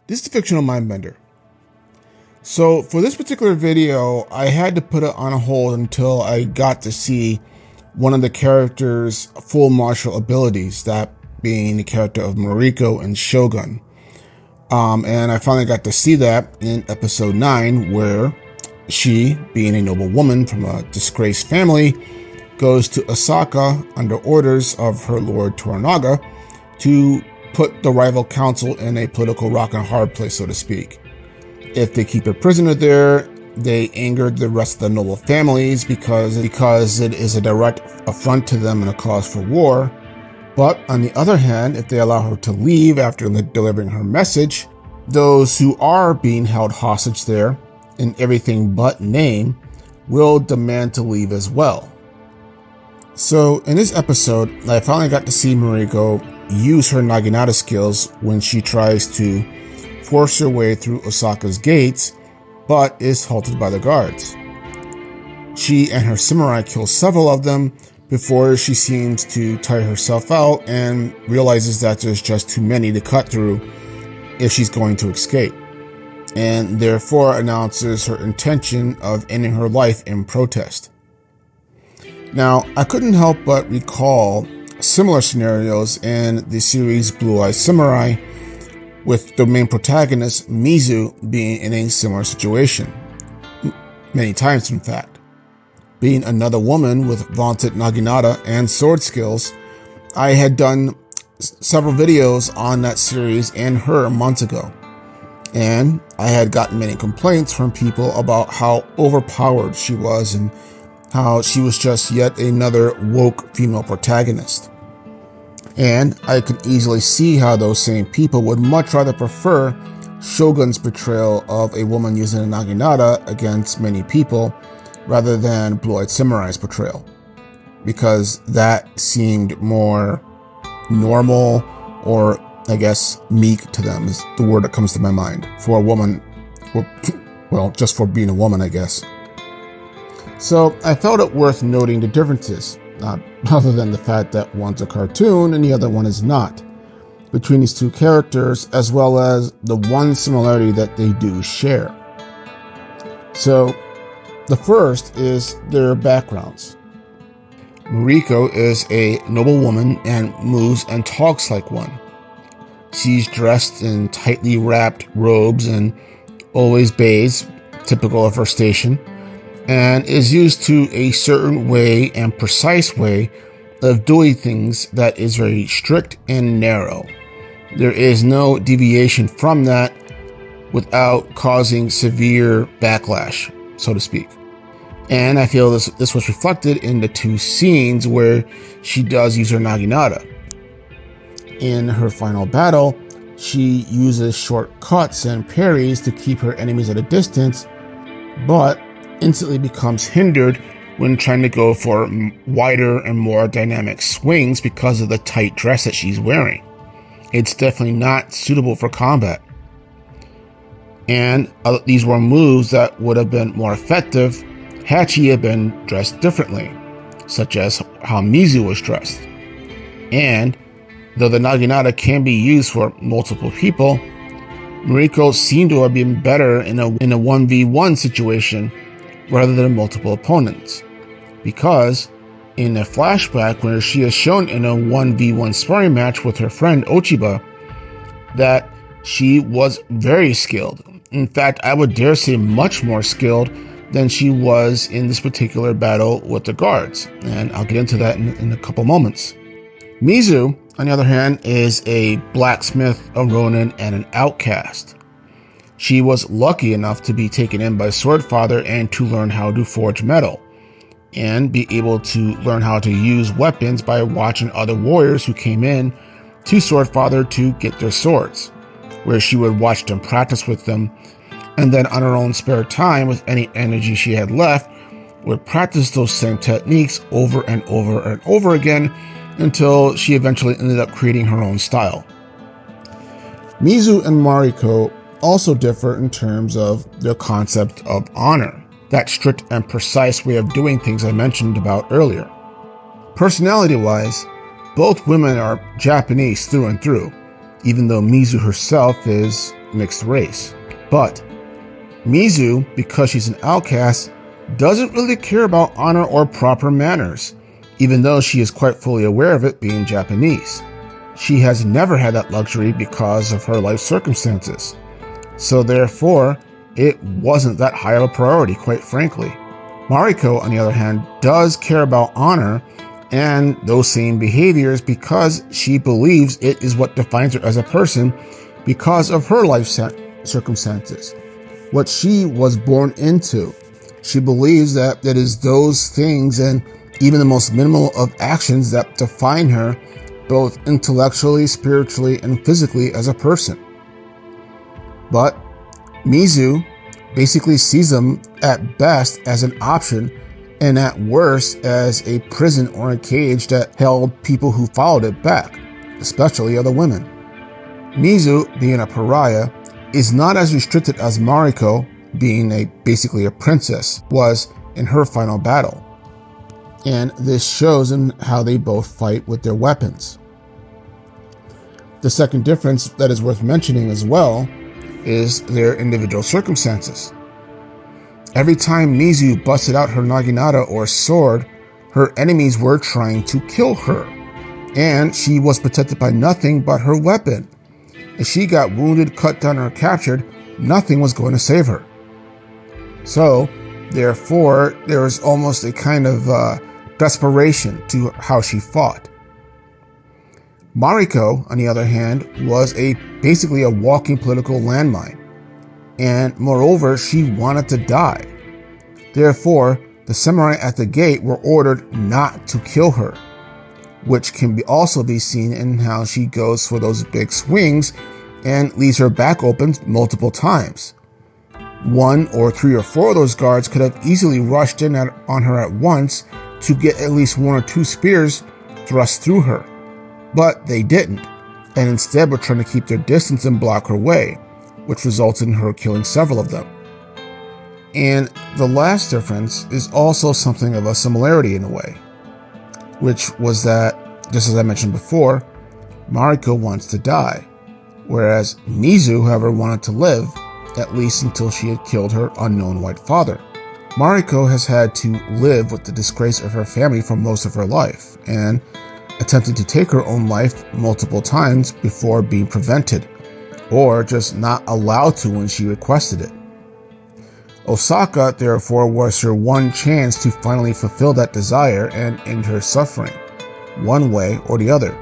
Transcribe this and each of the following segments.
This is a fictional mindbender. So for this particular video, I had to put it on hold until I got to see one of the character's full martial abilities, that being the character of Mariko in Shogun. And I finally got to see that in episode 9, where she, being a noble woman from a disgraced family, goes to Osaka under orders of her lord Toranaga to put the rival council in a political rock and hard place, so to speak. If they keep a prisoner there, they angered the rest of the noble families because it is a direct affront to them and a cause for war. But on the other hand, if they allow her to leave after delivering her message, those who are being held hostage there in everything but name will demand to leave as well. So in this episode, I finally got to see Mariko use her Naginata skills when she tries to force her way through Osaka's gates, but is halted by the guards. She and her samurai kill several of them before she seems to tire herself out and realizes that there's just too many to cut through if she's going to escape, and therefore announces her intention of ending her life in protest. Now, I couldn't help but recall similar scenarios in the series Blue Eye Samurai, with the main protagonist, Mizu, being in a similar situation. Many times, in fact. Being another woman with vaunted Naginata and sword skills, I had done several videos on that series and her months ago. And I had gotten many complaints from people about how overpowered she was and how she was just yet another woke female protagonist. And I could easily see how those same people would much rather prefer Shogun's portrayal of a woman using a Naginata against many people rather than Blue-Eyed Samurai's portrayal, because that seemed more normal, or I guess meek to them is the word that comes to my mind for a woman, well, just for being a woman, I guess. So I felt it worth noting the differences, other than the fact that one's a cartoon and the other one is not, between these two characters, as well as the one similarity that they do share. So the first is their backgrounds. Mariko is a noble woman and moves and talks like one. She's dressed in tightly wrapped robes and always bathes, typical of her station, and is used to a certain way and precise way of doing things that is very strict and narrow. There is no deviation from that without causing severe backlash, so to speak. And I feel this was reflected in the two scenes where she does use her Naginata. In her final battle, she uses shortcuts and parries to keep her enemies at a distance, but instantly becomes hindered when trying to go for wider and more dynamic swings because of the tight dress that she's wearing. It's definitely not suitable for combat. And these were moves that would have been more effective had she had been dressed differently, such as how Mizu was dressed. And though the Naginata can be used for multiple people, Mariko seemed to have been better in a 1v1 situation rather than multiple opponents, because in a flashback where she is shown in a 1v1 sparring match with her friend Ochiba, that she was very skilled. In fact, I would dare say much more skilled than she was in this particular battle with the guards, and I'll get into that in a couple moments. Mizu, on the other hand, is a blacksmith, a ronin, and an outcast. She was lucky enough to be taken in by Swordfather and to learn how to forge metal, and be able to learn how to use weapons by watching other warriors who came in to Swordfather to get their swords, where she would watch them practice with them, and then on her own spare time, with any energy she had left, would practice those same techniques over and over and over again until she eventually ended up creating her own style. Mizu and Mariko also differ in terms of their concept of honor, that strict and precise way of doing things I mentioned about earlier. Personality-wise, both women are Japanese through and through, even though Mizu herself is mixed race. But Mizu, because she's an outcast, doesn't really care about honor or proper manners, even though she is quite fully aware of it being Japanese. She has never had that luxury because of her life circumstances. So therefore, it wasn't that high of a priority, quite frankly. Mariko, on the other hand, does care about honor and those same behaviors because she believes it is what defines her as a person because of her life circumstances, what she was born into. She believes that it is those things and even the most minimal of actions that define her both intellectually, spiritually, and physically as a person. But Mizu basically sees them at best as an option and at worst as a prison or a cage that held people who followed it back, especially other women. Mizu, being a pariah, is not as restricted as Mariko, being basically a princess, was in her final battle. And this shows in how they both fight with their weapons. The second difference that is worth mentioning as well is their individual circumstances. Every time Mizu busted out her Naginata or sword, her enemies were trying to kill her, and she was protected by nothing but her weapon. If she got wounded, cut down, or captured, nothing was going to save her. So, therefore, there was almost a kind of desperation to how she fought. Mariko, on the other hand, was basically a walking political landmine, and moreover, she wanted to die. Therefore, the samurai at the gate were ordered not to kill her, which can also be seen in how she goes for those big swings and leaves her back open multiple times. 1 or 3 or 4 of those guards could have easily rushed in on her at once to get at least 1 or 2 spears thrust through her. But they didn't, and instead were trying to keep their distance and block her way, which resulted in her killing several of them. And the last difference is also something of a similarity in a way, which was that, just as I mentioned before, Mariko wants to die, whereas Mizu, however, wanted to live, at least until she had killed her unknown white father. Mariko has had to live with the disgrace of her family for most of her life, and attempted to take her own life multiple times before being prevented, or just not allowed to when she requested it. Osaka, therefore, was her one chance to finally fulfill that desire and end her suffering, one way or the other.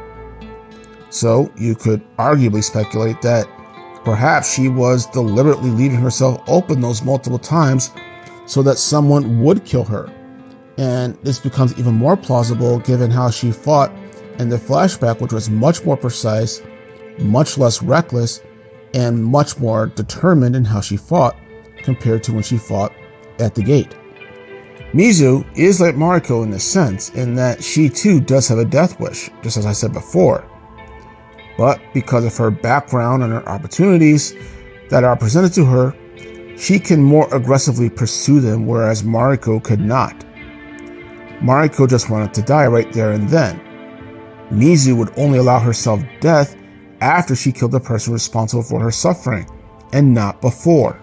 So you could arguably speculate that perhaps she was deliberately leaving herself open those multiple times so that someone would kill her. And this becomes even more plausible given how she fought in the flashback, which was much more precise, much less reckless, and much more determined in how she fought compared to when she fought at the gate. Mizu is like Mariko in this sense, in that she too does have a death wish, just as I said before. But because of her background and her opportunities that are presented to her, she can more aggressively pursue them, whereas Mariko could not. Mariko just wanted to die right there and then. Mizu would only allow herself death after she killed the person responsible for her suffering, and not before.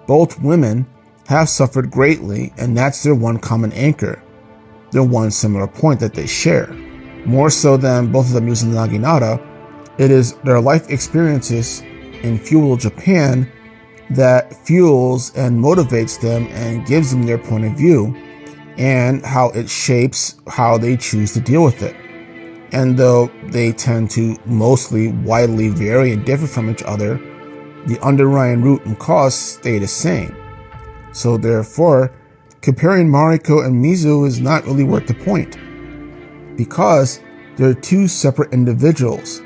Both women have suffered greatly, and that's their one common anchor, their one similar point that they share. More so than both of them using the Naginata, it is their life experiences in feudal Japan that fuels and motivates them and gives them their point of view, and how it shapes how they choose to deal with it. And though they tend to mostly widely vary and differ from each other, the underlying root and cause stay the same. So therefore, comparing Mariko and Mizu is not really worth the point, because they're two separate individuals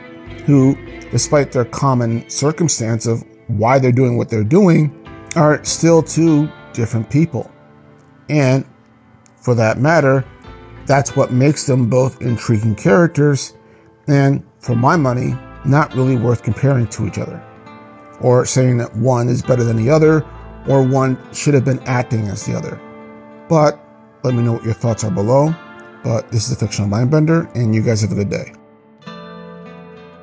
who, despite their common circumstance of why they're doing what they're doing, are still two different people. And for that matter, that's what makes them both intriguing characters, and for my money, not really worth comparing to each other, or saying that one is better than the other, or one should have been acting as the other. But let me know what your thoughts are below. But this is the Fictional Mindbender, and you guys have a good day.